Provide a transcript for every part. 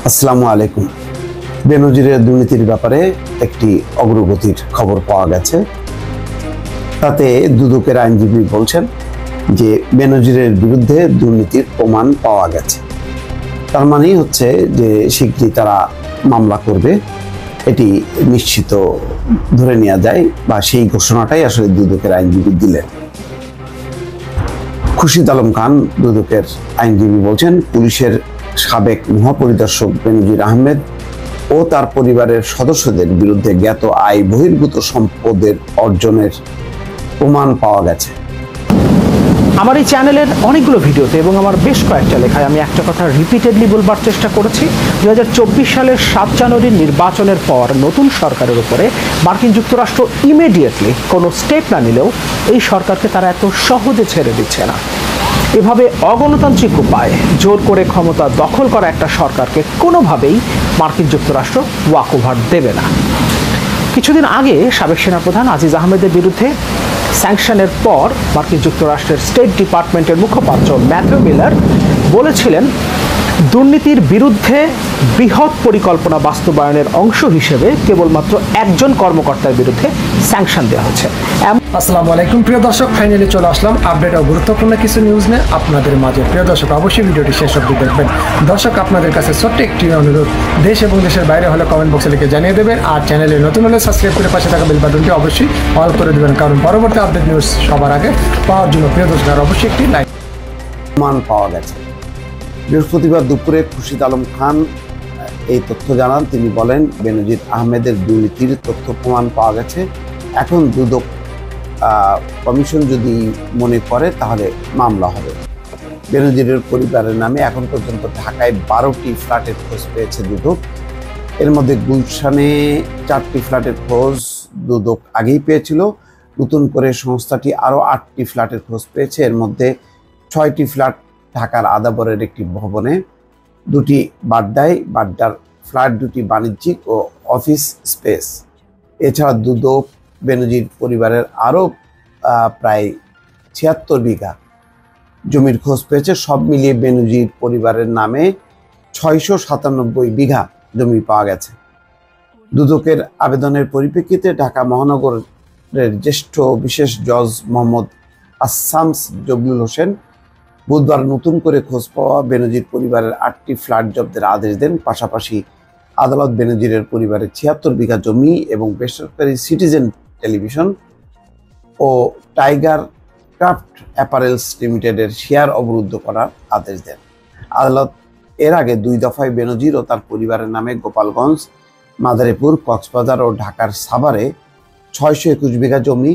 আসসালামু আলাইকুম। বেনজিরের দুর্নীতির ব্যাপারে একটি অগ্রগতির খবর পাওয়া গেছে। তাতে দুদকের আইনজীবী বলছেন যে বেনজিরের বিরুদ্ধে দুর্নীতির প্রমাণ পাওয়া গেছে। তার মানেই হচ্ছে যে শীঘ্রই তারা মামলা করবে, এটি নিশ্চিত ধরে নেওয়া যায়, বা সেই ঘোষণাটাই আসলে দুদকের আইনজীবী দিলেন। খুরশিদ আলম খান দুদকের আইনজীবী বলছেন, পুলিশের সাবেক মহাপরিদর্শক বেনজির আহমেদ ও তার পরিবারের সদস্যদের বিরুদ্ধে জ্ঞাত আয় বহির্ভূত সম্পদের অর্জনের প্রমাণ পাওয়া গেছে। আমার এই চ্যানেলের অনেকগুলো ভিডিওতে এবং আমার বেশ কয়েকটা লেখায় আমি একটা কথা রিপিটেডলি বলবার চেষ্টা করেছি। 2024 সালের 7 জানুয়ারির নির্বাচনের পর নতুন সরকারের উপরে মার্কিন যুক্তরাষ্ট্র ইমিডিয়েটলি কোনো স্টেপ না নিলেও এই সরকারকে তারা এত সহজে ছেড়ে দিচ্ছে না। এভাবে অগণতান্ত্রিক উপায়ে জোর করে ক্ষমতা দখল করা একটা সরকারকে কোনোভাবেই মার্কিন যুক্তরাষ্ট্র ওয়াক ওভার দেবে না। কিছুদিন আগে সাবেক সেনাপ্রধান আজিজ আহমেদের বিরুদ্ধে স্যাংশনের পর মার্কিন যুক্তরাষ্ট্রের স্টেট ডিপার্টমেন্টের মুখপাত্র ম্যাথিউ মিলার বলেছিলেন, দুর্নীতির বিরুদ্ধে বৃহৎ পরিকল্পনা বাস্তবায়নের অংশ হিসেবে কেবলমাত্র একজন কর্মকর্তার বিরুদ্ধে স্যাংশন দেওয়া হয়েছে। আসসালামু আলাইকুম প্রিয় দর্শক, ফাইনালি চলে আসলাম আপডেট ও গুরুত্বপূর্ণ কিছু নিউজ নিয়ে আপনাদের মাঝে। প্রিয় দর্শক, অবশ্যই ভিডিওটি শেষ অবধি দেখবেন। দর্শক, আপনাদের কাছে ছোট্ট একটি অনুরোধ, দেশ এবং দেশের বাইরে হলে কমেন্ট বক্সে লিখে জানিয়ে দেবেন, আর চ্যানেলে নতুন হলে সাবস্ক্রাইব করে পাশে থাকা বেল বাটনটি অবশ্যই অল করে দেবেন, কারণ পরবর্তী আপডেট নিউজ সবার আগে পাওয়ার জন্য প্রিয় দর্শক আর অবশ্যই একটি লাইক। প্রমাণ পাওয়া গেছে। বৃহস্পতিবার দুপুরে খুরশিদ আলম খান এই তথ্য জানান। তিনি বলেন, বেনজির আহমেদের দুর্নীতির তথ্য প্রমাণ পাওয়া গেছে। এখন দুদক কমিশন যদি মনে করে তাহলে মামলা হবে। বেনজিরের পরিবারের নামে এখন পর্যন্ত ঢাকায় 12টি ফ্ল্যাটের খোঁজ পেয়েছে দুদক। এর মধ্যে গুলশানে 4টি ফ্ল্যাটের খোঁজ দুদক আগেই পেয়েছিল। নতুন করে সংস্থাটি আরও 8টি ফ্ল্যাটের খোঁজ পেয়েছে। এর মধ্যে 6টি ফ্ল্যাট ঢাকার আদাবরের একটি ভবনে, 2টি বাড্ডার ফ্ল্যাট, 2টি বাণিজ্যিক ও অফিস স্পেস। এছাড়া দুদক বেনজির পরিবারের আরও প্রায় 76 বিঘা জমির খোঁজ পেয়েছে। সব মিলিয়ে বেনজির পরিবারের নামে 697 বিঘা জমি পাওয়া গেছে। দুদকের আবেদনের পরিপ্রেক্ষিতে ঢাকা মহানগরের জ্যেষ্ঠ বিশেষ জজ মোহাম্মদ আসামস জবলুল হোসেন বুধবার নতুন করে খোঁজ পাওয়া বেনজির পরিবারের 8টি ফ্ল্যাট জব্দের আদেশ দেন। পাশাপাশি আদালত বেনজিরের পরিবারের 76 বিঘা জমি এবং বেসরকারি সিটিজেন টেলিভিশন ও টাইগার ক্রাফট অ্যাপারেলস লিমিটেডের শেয়ার অবরুদ্ধ করার আদেশ দেন। আদালত এর আগে 2 দফায় বেনজির ও তার পরিবারের নামে গোপালগঞ্জ, মাদারীপুর, কক্সবাজার ও ঢাকার সাভারে 621 বিঘা জমি,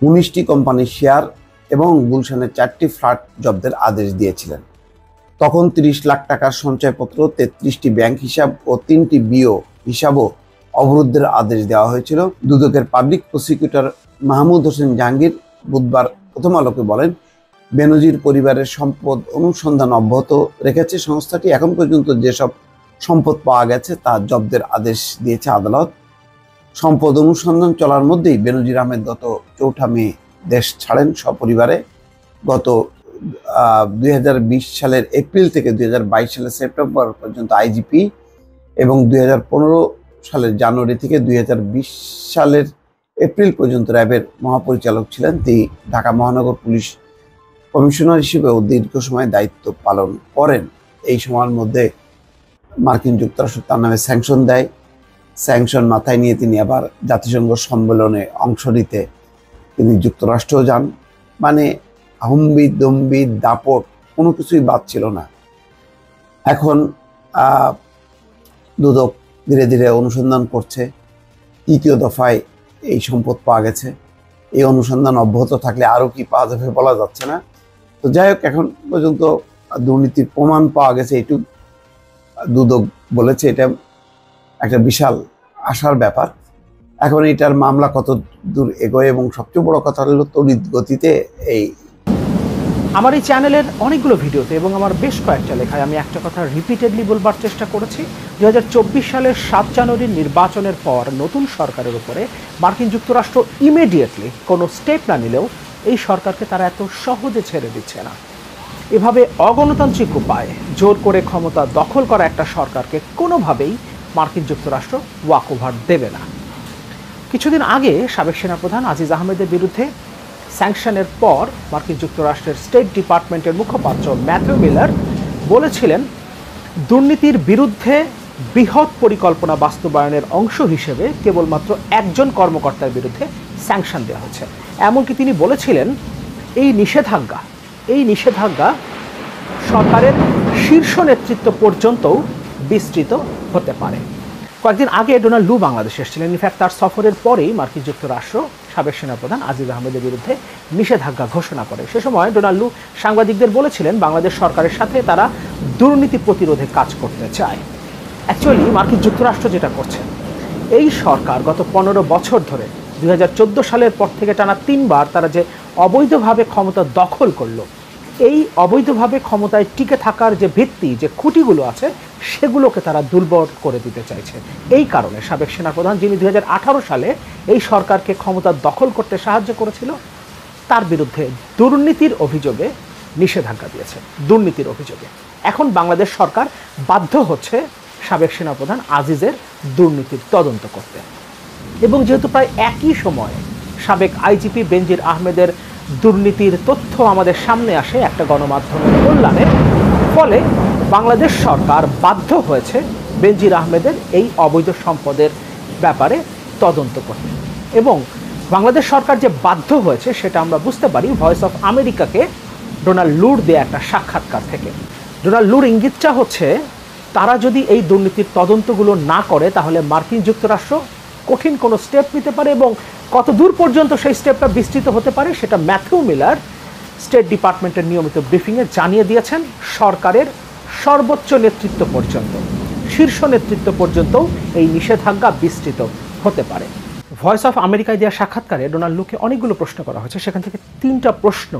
19টি কোম্পানির শেয়ার এবং গুলশানের 4টি ফ্ল্যাট জব্দের আদেশ দিয়েছিলেন। তখন 30 লাখ টাকার সঞ্চয়পত্র, 33টি ব্যাংক হিসাব ও 3টি বিও হিসাবও অবরুদ্ধের আদেশ দেওয়া হয়েছিল। দুদকের পাবলিক প্রসিকিউটর মাহমুদ হোসেন জাহাঙ্গীর বুধবার প্রথম আলোকে বলেন, বেনজির পরিবারের সম্পদ অনুসন্ধান অব্যাহত রেখেছে সংস্থাটি। এখন পর্যন্ত যেসব সম্পদ পাওয়া গেছে তা জব্দের আদেশ দিয়েছে আদালত। সম্পদ অনুসন্ধান চলার মধ্যেই বেনজির আহমেদ গত 4 মে দেশ ছাড়েন সপরিবারে। গত 2020 সালের এপ্রিল থেকে 2022 সালের সেপ্টেম্বর পর্যন্ত আইজিপি এবং 2015 সালের জানুয়ারি থেকে 2020 সালের এপ্রিল পর্যন্ত র্যাবের মহাপরিচালক ছিলেন। তিনি ঢাকা মহানগর পুলিশ কমিশনার হিসেবেও দীর্ঘ সময় দায়িত্ব পালন করেন। এই সময়ের মধ্যে মার্কিন যুক্তরাষ্ট্র তার নামে স্যাংশন দেয়। স্যাংশন মাথায় নিয়ে তিনি আবার জাতিসংঘ সম্মেলনে অংশ নিতে তিনি যুক্তরাষ্ট্র যান। মানে হুম্বি দম্বি দাপট কোনো কিছুই বাদ ছিল না। এখন দুদক ধীরে ধীরে অনুসন্ধান করছে। 3য় দফায় এই সম্পদ পাওয়া গেছে। এই অনুসন্ধান অব্যাহত থাকলে আরও কি পাওয়া যাবে বলা যাচ্ছে না। তো যাই হোক, এখন পর্যন্ত দুর্নীতির প্রমাণ পাওয়া গেছে, এইটুকু দুদক বলেছে। এটা একটা বিশাল আশার ব্যাপার। এখন এটার মামলা কত দূর এগোয় এবং সবচেয়ে বড় কথা হলো তড়িৎ গতিতে এই আমার এই চ্যানেলের অনেকগুলো ভিডিওতে এবং আমার বেশ কয়েকটা লেখায় আমি একটা কথা রিপিটেডলি বলবার চেষ্টা করেছি। 2024 সালের 7 জানুয়ারির নির্বাচনের পর নতুন সরকারের উপরে মার্কিন যুক্তরাষ্ট্র ইমিডিয়েটলি কোনো স্টেপ না নিলেও এই সরকারকে তারা এত সহজে ছেড়ে দিচ্ছে না। এভাবে অগণতান্ত্রিক উপায়ে জোর করে ক্ষমতা দখল করা একটা সরকারকে কোনোভাবেই মার্কিন যুক্তরাষ্ট্র ওয়াক ওভার দেবে না। কিছুদিন আগে সাবেক সেনাপ্রধান আজিজ আহমেদের বিরুদ্ধে স্যাংশনের পর মার্কিন যুক্তরাষ্ট্রের স্টেট ডিপার্টমেন্টের মুখপাত্র ম্যাথিউ মিলার বলেছিলেন, দুর্নীতির বিরুদ্ধে বৃহৎ পরিকল্পনা বাস্তবায়নের অংশ হিসেবে কেবলমাত্র একজন কর্মকর্তার বিরুদ্ধে স্যাংশন দেওয়া হয়েছে। এমনকি তিনি বলেছিলেন, এই নিষেধাজ্ঞা সরকারের শীর্ষ নেতৃত্ব পর্যন্তও বিস্তৃত হতে পারে। কয়েকদিন আগে ডোনাল্ড লু বাংলাদেশে এসেছিলেন। ইনফ্যাক্ট তার সফরের পরেই মার্কিন যুক্তরাষ্ট্র সাবেক সেনাপ্রধান আজিজ আহমেদের বিরুদ্ধে নিষেধাজ্ঞা ঘোষণা করে। সে সময় ডোনাল্ড লু সাংবাদিকদের বলেছিলেন, বাংলাদেশ সরকারের সাথে তারা দুর্নীতি প্রতিরোধে কাজ করতে চায়। অ্যাকচুয়ালি মার্কিন যুক্তরাষ্ট্র যেটা করছে, এই সরকার গত 15 বছর ধরে 2014 সালের পর থেকে টানা 3 বার তারা যে অবৈধভাবে ক্ষমতা দখল করলো, এই অবৈধভাবে ক্ষমতায় টিকে থাকার যে ভিত্তি, যে খুঁটিগুলো আছে, সেগুলোকে তারা দুর্বল করে দিতে চাইছে। এই কারণে সাবেক সেনাপ্রধান, যিনি 2018 সালে এই সরকারকে ক্ষমতা দখল করতে সাহায্য করেছিল, তার বিরুদ্ধে দুর্নীতির অভিযোগে নিষেধাজ্ঞা দিয়েছে। দুর্নীতির অভিযোগে এখন বাংলাদেশ সরকার বাধ্য হচ্ছে সাবেক সেনাপ্রধান আজিজের দুর্নীতির তদন্ত করতে। এবং যেহেতু প্রায় একই সময়ে সাবেক আইজিপি বেনজির আহমেদের দুর্নীতির তথ্য আমাদের সামনে আসে একটা গণমাধ্যমের কল্যাণে, ফলে বাংলাদেশ সরকার বাধ্য হয়েছে বেনজির আহমেদের এই অবৈধ সম্পদের ব্যাপারে তদন্ত করতে। এবং বাংলাদেশ সরকার যে বাধ্য হয়েছে সেটা আমরা বুঝতে পারি ভয়েস অফ আমেরিকাকে ডোনাল্ড লুর দেয়া একটা সাক্ষাৎকার থেকে। ডোনাল্ড লুর ইঙ্গিতটা হচ্ছে, তারা যদি এই দুর্নীতির তদন্তগুলো না করে তাহলে মার্কিন যুক্তরাষ্ট্র কঠিন কোনো স্টেপ নিতে পারে, এবং কত দূর পর্যন্ত সেই স্টেপটা বিস্তৃত হতে পারে সেটা ম্যাথিউ মিলার স্টেট ডিপার্টমেন্টের নিয়মিত ব্রিফিংয়ে জানিয়ে দিয়েছেন। সরকারের সর্বোচ্চ নেতৃত্ব পর্যন্ত, শীর্ষ নেতৃত্ব পর্যন্ত এই নিষেধাজ্ঞা বিস্তৃত হতে পারে। ভয়েস অফ আমেরিকায় দেওয়া সাক্ষাৎকারে ডোনাল্ড লুকে অনেকগুলো প্রশ্ন করা হয়েছে, সেখান থেকে 3টা প্রশ্ন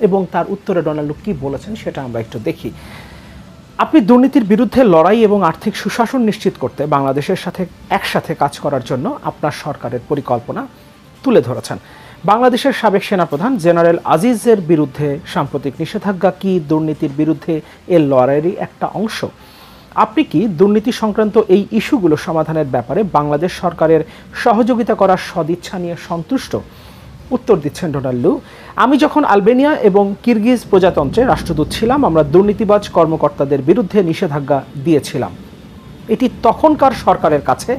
এবং তার উত্তরে ডোনাল্ড লু কী বলেছেন সেটা আমরা একটু দেখি। আপনি দুর্নীতির বিরুদ্ধে লড়াই এবং আর্থিক সুশাসন নিশ্চিত করতে বাংলাদেশের সাথে একসাথে কাজ করার জন্য আপনার সরকারের পরিকল্পনা তুলে ধরেছেন। বাংলাদেশের সাবেক সেনাপ্রধান জেনারেল আজিজের বিরুদ্ধে সাম্প্রতিক নিষেধাজ্ঞা কি দুর্নীতির বিরুদ্ধে এর লড়াইয়েরই একটা অংশ? আপনি কি দুর্নীতি সংক্রান্ত এই ইস্যুগুলো সমাধানের ব্যাপারে বাংলাদেশ সরকারের সহযোগিতা করার সদিচ্ছা নিয়ে সন্তুষ্ট? উত্তর দিচ্ছেন ডোনাল্ড লু, আমি যখন আলবেনিয়া এবং কিরগিজ প্রজাতন্ত্রে রাষ্ট্রদূত ছিলাম, আমরা দুর্নীতিবাজ কর্মকর্তাদের বিরুদ্ধে নিষেধাজ্ঞা দিয়েছিলাম। এটি তখনকার সরকারের কাছে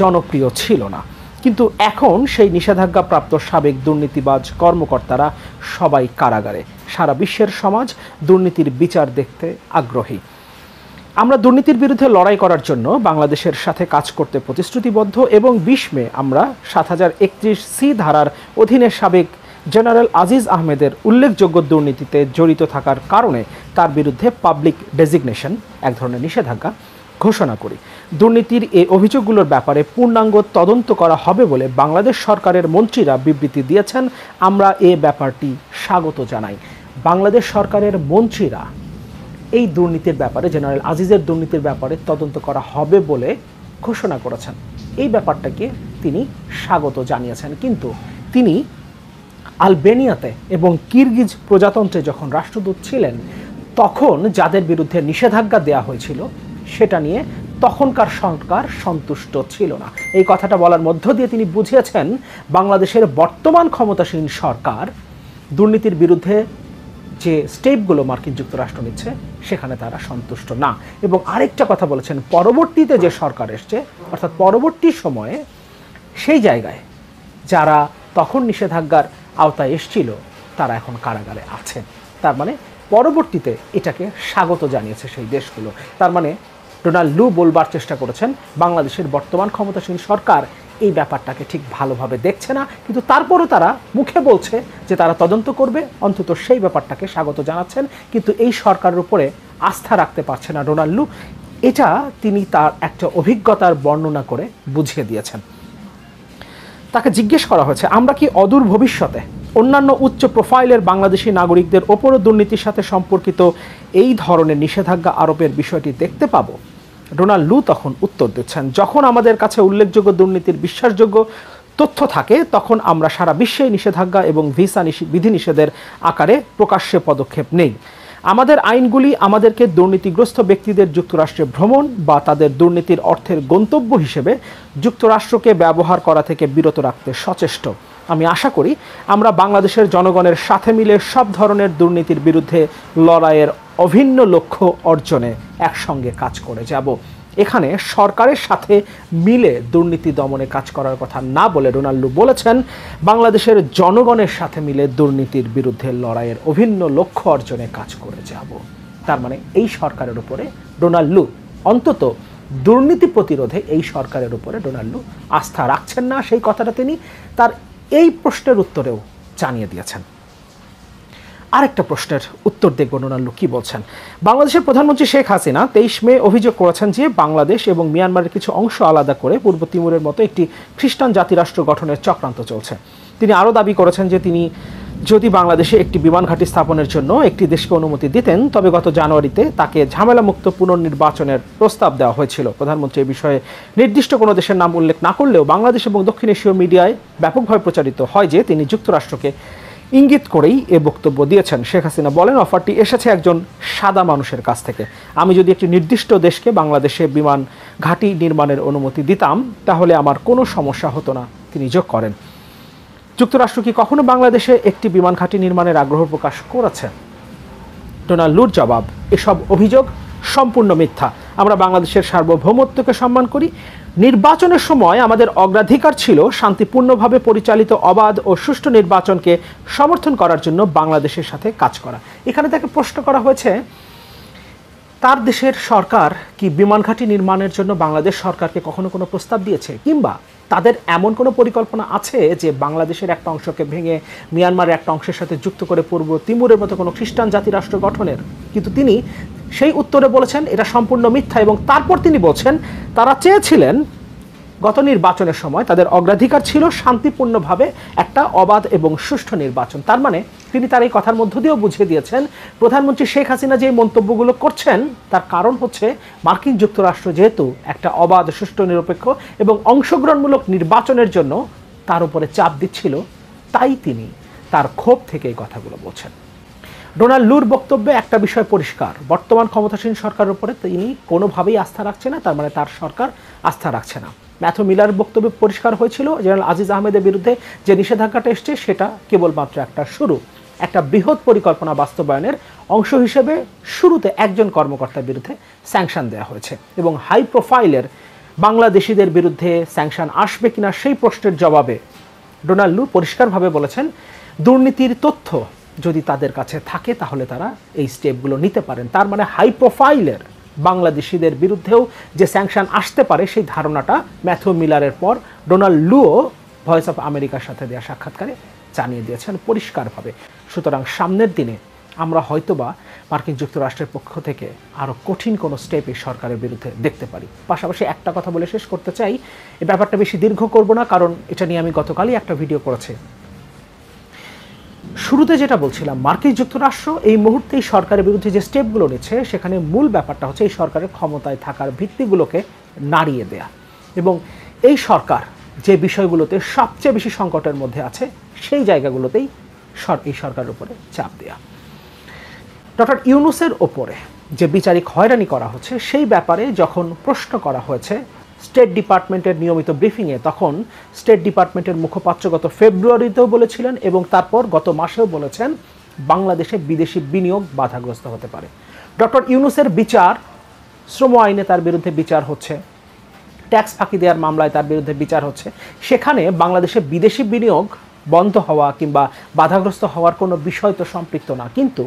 জনপ্রিয় ছিল না, কিন্তু এখন সেই নিষেধাজ্ঞাপ্রাপ্ত সাবেক দুর্নীতিবাজ কর্মকর্তারা সবাই কারাগারে। সারা বিশ্বের সমাজ দুর্নীতির বিচার দেখতে আগ্রহী। আমরা দুর্নীতির বিরুদ্ধে লড়াই করার জন্য বাংলাদেশের সাথে কাজ করতে প্রতিশ্রুতিবদ্ধ, এবং 20 মে আমরা 7031C ধারার অধীনে সাবেক জেনারেল আজিজ আহমেদের উল্লেখযোগ্য দুর্নীতিতে জড়িত থাকার কারণে তার বিরুদ্ধে পাবলিক ডেজিগনেশন, এক ধরনের নিষেধাজ্ঞা ঘোষণা করি। দুর্নীতির এই অভিযোগগুলোর ব্যাপারে পূর্ণাঙ্গ তদন্ত করা হবে বলে বাংলাদেশ সরকারের মন্ত্রীরা বিবৃতি দিয়েছেন। আমরা এ ব্যাপারটি স্বাগত জানাই। বাংলাদেশ সরকারের মন্ত্রীরা এই দুর্নীতির ব্যাপারে, জেনারেল আজিজের দুর্নীতির ব্যাপারে তদন্ত করা হবে বলে ঘোষণা করেছেন। এই ব্যাপারটাকে তিনি স্বাগত জানিয়েছেন। কিন্তু তিনি আলবেনিয়াতে এবং কিরগিজ প্রজাতন্ত্রে যখন রাষ্ট্রদূত ছিলেন, তখন যাদের বিরুদ্ধে নিষেধাজ্ঞা দেওয়া হয়েছিল সেটা নিয়ে তখনকার সরকার সন্তুষ্ট ছিল না। এই কথাটা বলার মধ্য দিয়ে তিনি বুঝিয়েছেন বাংলাদেশের বর্তমান ক্ষমতাসীন সরকার দুর্নীতির বিরুদ্ধে যে স্টেপগুলো মার্কিন যুক্তরাষ্ট্র নিচ্ছে সেখানে তারা সন্তুষ্ট না। এবং আরেকটা কথা বলেছেন, পরবর্তীতে যে সরকার এসছে, অর্থাৎ পরবর্তী সময়ে সেই জায়গায় যারা তখন নিষেধাজ্ঞার আওতায় এসছিল তারা এখন কারাগারে আছে। তার মানে পরবর্তীতে এটাকে স্বাগত জানিয়েছে সেই দেশগুলো। তার মানে ডোনাল্ড লু বলবার চেষ্টা করেছেন বাংলাদেশের বর্তমান ক্ষমতাসীন সরকার এই ব্যাপারটাকে ঠিক ভালোভাবে দেখছে না, কিন্তু তারপরও তারা মুখে বলছে যে তারা তদন্ত করবে, অন্তত সেই ব্যাপারটাকে স্বাগত জানাচ্ছেন। কিন্তু এই সরকারের উপরে আস্থা রাখতে পারছে না ডোনাল্ড লু। এটা তিনি তার একটা অভিজ্ঞতার বর্ণনা করে বুঝিয়ে দিয়েছেন। তাকে জিজ্ঞেস করা হয়েছে, আমরা কি অদূর ভবিষ্যতে অন্যান্য উচ্চ প্রোফাইলের বাংলাদেশি নাগরিকদের ওপরও দুর্নীতির সাথে সম্পর্কিত এই ধরনের নিষেধাজ্ঞা আরোপের বিষয়টি দেখতে পাবো? ডোনাল্ড লু তখন উত্তর দিচ্ছেন, যখন আমাদের কাছে উল্লেখযোগ্য দুর্নীতির বিশ্বাসযোগ্য তথ্য থাকে তখন আমরা সারা বিশ্বে নিষেধাজ্ঞা এবং ভিসা বিধিনিষেধের আকারে প্রকাশ্যে পদক্ষেপ নেই। আমাদের আইনগুলি আমাদেরকে দুর্নীতিগ্রস্ত ব্যক্তিদের যুক্তরাষ্ট্রে ভ্রমণ বা তাদের দুর্নীতির অর্থের গন্তব্য হিসেবে যুক্তরাষ্ট্রকে ব্যবহার করা থেকে বিরত রাখতে সচেষ্ট। আমি আশা করি আমরা বাংলাদেশের জনগণের সাথে মিলে সব ধরনের দুর্নীতির বিরুদ্ধে লড়াইয়ের অভিন্ন লক্ষ্য অর্জনে একসঙ্গে কাজ করে যাব। এখানে সরকারের সাথে মিলে দুর্নীতি দমনে কাজ করার কথা না বলে ডোনাল্ড লু বলেছেন, বাংলাদেশের জনগণের সাথে মিলে দুর্নীতির বিরুদ্ধে লড়াইয়ের অভিন্ন লক্ষ্য অর্জনে কাজ করে যাব। তার মানে এই সরকারের উপরে ডোনাল্ড লু, অন্তত দুর্নীতি প্রতিরোধে এই সরকারের উপরে ডোনাল্ড লু আস্থা রাখছেন না, সেই কথাটা তিনি তার এই প্রশ্নের উত্তরেও জানিয়ে দিয়েছেন। আরেকটা প্রশ্নের উত্তর দেখব ডোনাল্ড লু কি বলছেন। বাংলাদেশের প্রধানমন্ত্রী শেখ হাসিনা 23 মে অভিযোগ করেছেন যে বাংলাদেশ এবং মিয়ানমারের কিছু অংশ আলাদা করে পূর্ব তিমুরের মতো একটি খ্রিস্টান জাতিরাষ্ট্র গঠনের চক্রান্ত চলছে। তিনি আরও দাবি করেছেন যে তিনি যদি বাংলাদেশে একটি বিমান ঘাঁটি স্থাপনের জন্য একটি দেশকে অনুমতি দিতেন তবে গত জানুয়ারিতে তাকে ঝামেলামুক্ত পুনর্নির্বাচনের প্রস্তাব দেওয়া হয়েছিল। প্রধানমন্ত্রী এই বিষয়ে নির্দিষ্ট কোনো দেশের নাম উল্লেখ না করলেও বাংলাদেশ এবং দক্ষিণ এশীয় মিডিয়ায় ব্যাপকভাবে প্রচারিত হয় যে তিনি যুক্তরাষ্ট্রকে ইঙ্গিত করেই এ বক্তব্য দিয়েছেন। শেখ হাসিনা বলেন, অফারটি এসেছে একজন সাদা মানুষের কাছ থেকে। আমি যদি একটি নির্দিষ্ট দেশকে বাংলাদেশে বিমান ঘাঁটি নির্মাণের অনুমতি দিতাম তাহলে আমার কোনো সমস্যা হতো না, তিনি যোগ করেন। যুক্তরাষ্ট্র কি কখনো বাংলাদেশে একটি বিমান ঘাঁটি নির্মাণের আগ্রহ প্রকাশ করেছে? ডোনাল্ড লুর জবাব, এসব অভিযোগ সম্পূর্ণ মিথ্যা। আমরা বাংলাদেশের সার্বভৌমত্বকে সম্মান করি। নির্বাচনের সময় আমাদের অগ্রাধিকার ছিল শান্তিপূর্ণভাবে পরিচালিত অবাধ ও সুষ্ঠু নির্বাচনকে সমর্থন করার জন্য বাংলাদেশের সাথে কাজ করা। এখানে তাকে প্রশ্ন করা হয়েছে, তার দেশের সরকার কি বিমান ঘাঁটি নির্মাণের জন্য বাংলাদেশ সরকারকে কখনো কোনো প্রস্তাব দিয়েছে, কিংবা তাদের এমন কোনো পরিকল্পনা আছে যে বাংলাদেশের একটা অংশকে ভেঙে মিয়ানমারের একটা অংশের সাথে যুক্ত করে পূর্ব তিমুরের মতো কোনো খ্রিস্টান জাতিরাষ্ট্র গঠনের? কিন্তু তিনি সেই উত্তরে বলেছেন এটা সম্পূর্ণ মিথ্যা, এবং তারপর তিনি বলছেন তারা চেয়েছিলেন গত নির্বাচনের সময় তাদের অগ্রাধিকার ছিল শান্তিপূর্ণভাবে একটা অবাধ এবং সুষ্ঠু নির্বাচন। তার মানে তিনি তার এই কথার মধ্য দিয়েও বুঝিয়ে দিয়েছেন প্রধানমন্ত্রী শেখ হাসিনা যে মন্তব্যগুলো করছেন তার কারণ হচ্ছে মার্কিন যুক্তরাষ্ট্র যেহেতু একটা অবাধ, সুষ্ঠু, নিরপেক্ষ এবং অংশগ্রহণমূলক নির্বাচনের জন্য তার উপরে চাপ দিচ্ছিল, তাই তিনি তার ক্ষোভ থেকে এই কথাগুলো বলছেন। ডোনাল্ড লুর বক্তব্যে একটা বিষয় পরিষ্কার, বর্তমান ক্ষমতাসীন সরকারের উপরে তিনি কোনোভাবেই আস্থা রাখছে না, তার মানে তার সরকার আস্থা রাখছে না। ম্যাথু মিলার বক্তব্যে পরিষ্কার হয়েছিল জেনারেল আজিজ আহমেদের বিরুদ্ধে যে নিষেধাজ্ঞাটা এসছে সেটা কেবলমাত্র একটা শুরু, একটা বৃহৎ পরিকল্পনা বাস্তবায়নের অংশ হিসেবে শুরুতে একজন কর্মকর্তার বিরুদ্ধে স্যাংশন দেওয়া হয়েছে, এবং হাই প্রোফাইলের বাংলাদেশিদের বিরুদ্ধে স্যাংশন আসবে কিনা সেই প্রশ্নের জবাবে ডোনাল্ড লু পরিষ্কারভাবে বলেছেন দুর্নীতির তথ্য যদি তাদের কাছে থাকে তাহলে তারা এই স্টেপগুলো নিতে পারেন। তার মানে হাই প্রোফাইলের বাংলাদেশিদের বিরুদ্ধেও যে স্যাংশন আসতে পারে সেই ধারণাটা ম্যাথু মিলারের পর ডোনাল্ড লুও ভয়েস অফ আমেরিকার সাথে দেওয়া সাক্ষাৎকারে জানিয়ে দিয়েছেন পরিষ্কারভাবে। সুতরাং সামনের দিনে আমরা হয়তোবা মার্কিন যুক্তরাষ্ট্রের পক্ষ থেকে আরও কঠিন কোনো স্টেপ এই সরকারের বিরুদ্ধে দেখতে পারি। পাশাপাশি একটা কথা বলে শেষ করতে চাই, এই ব্যাপারটা বেশি দীর্ঘ করব না, কারণ এটা নিয়ে আমি গতকালই একটা ভিডিও করেছি। শুরুতে যেটা বলছিলাম, মার্কিন যুক্তরাষ্ট্র এই মুহূর্তে এই সরকারের বিরুদ্ধে যে স্টেপগুলো নিচ্ছে সেখানে মূল ব্যাপারটা হচ্ছে এই সরকারের ক্ষমতায় থাকার ভিত্তিগুলোকে নাড়িয়ে দেয়া, এবং এই সরকার যে বিষয়গুলোতে সবচেয়ে বেশি সংকটের মধ্যে আছে সেই জায়গাগুলোতেই এই সরকারের উপরে চাপ দেয়া। ডক্টর ইউনূসের ওপরে যে বিচারিক হয়রানি করা হচ্ছে সেই ব্যাপারে যখন প্রশ্ন করা হয়েছে স্টেট ডিপার্টমেন্টের নিয়মিত ব্রিফিংয়ে, তখন স্টেট ডিপার্টমেন্টের মুখপাত্র গত ফেব্রুয়ারিতেও বলেছিলেন এবং তারপর গত মাসেও বলেছেন বাংলাদেশে বিদেশি বিনিয়োগ বাধাগ্রস্ত হতে পারে। ডক্টর ইউনূসের বিচার, শ্রম আইনে তার বিরুদ্ধে বিচার হচ্ছে, ট্যাক্স ফাঁকি দেওয়ার মামলায় তার বিরুদ্ধে বিচার হচ্ছে, সেখানে বাংলাদেশে বিদেশি বিনিয়োগ বন্ধ হওয়া কিংবা বাধাগ্রস্ত হওয়ার কোনো বিষয় তো সম্পৃক্ত না। কিন্তু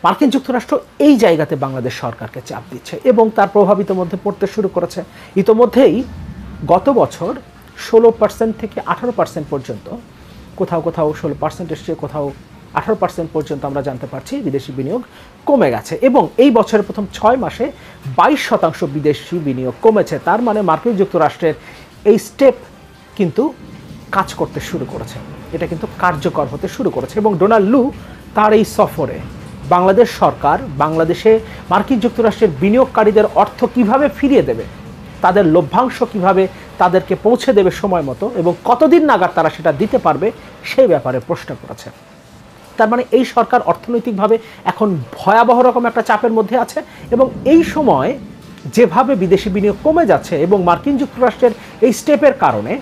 মার্কিন যুক্তরাষ্ট্র এই জায়গাতে বাংলাদেশ সরকারকে চাপ দিচ্ছে এবং তার প্রভাবিত মধ্যে পড়তে শুরু করেছে। ইতোমধ্যেই গত বছর 16% থেকে 18% পর্যন্ত, কোথাও কোথাও 16% এসছে, কোথাও 18% পর্যন্ত আমরা জানতে পারছি বিদেশি বিনিয়োগ কমে গেছে, এবং এই বছরের প্রথম 6 মাসে 22% বিদেশি বিনিয়োগ কমেছে। তার মানে মার্কিন যুক্তরাষ্ট্রের এই স্টেপ কিন্তু কাজ করতে শুরু করেছে, এটা কিন্তু কার্যকর হতে শুরু করেছে। এবং ডোনাল্ড লু তার এই সফরে বাংলাদেশ সরকার বাংলাদেশে মার্কিন যুক্তরাষ্ট্রের বিনিয়োগকারীদের অর্থ কিভাবে ফিরিয়ে দেবে, তাদের লভ্যাংশ কিভাবে তাদেরকে পৌঁছে দেবে সময় মতো, এবং কতদিন নাগাদ তারা সেটা দিতে পারবে সেই ব্যাপারে প্রশ্ন করেছে। তার মানে এই সরকার অর্থনৈতিকভাবে এখন ভয়াবহ রকম একটা চাপের মধ্যে আছে, এবং এই সময় যেভাবে বিদেশি বিনিয়োগ কমে যাচ্ছে এবং মার্কিন যুক্তরাষ্ট্রের এই স্টেপের কারণে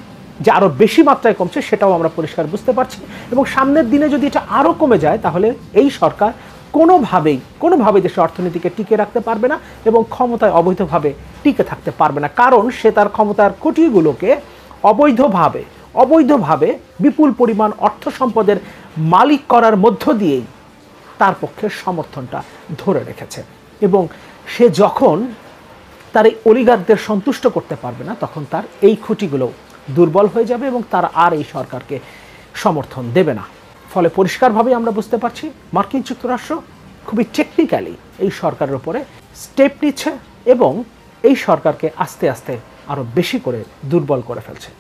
যে আরও বেশি মাত্রায় কমছে সেটাও আমরা পরিষ্কার বুঝতে পারছি। এবং সামনের দিনে যদি এটা আরও কমে যায় তাহলে এই সরকার কোনোভাবেই দেশের অর্থনীতিকে টিকে রাখতে পারবে না এবং ক্ষমতায় অবৈধভাবে টিকে থাকতে পারবে না, কারণ সে তার ক্ষমতার খুঁটিগুলোকে অবৈধভাবে বিপুল পরিমাণ অর্থ সম্পদের মালিক করার মধ্য দিয়েই তার পক্ষে সমর্থনটা ধরে রেখেছে। এবং সে যখন তার এই অলিগারদের সন্তুষ্ট করতে পারবে না তখন তার এই খুঁটিগুলো দুর্বল হয়ে যাবে এবং তারা আর এই সরকারকে সমর্থন দেবে না। ফলে পরিষ্কারভাবেই আমরা বুঝতে পারছি মার্কিন যুক্তরাষ্ট্র খুবই টেকনিক্যালি এই সরকারের উপরে স্টেপ নিচ্ছে এবং এই সরকারকে আস্তে আস্তে আরও বেশি করে দুর্বল করে ফেলছে।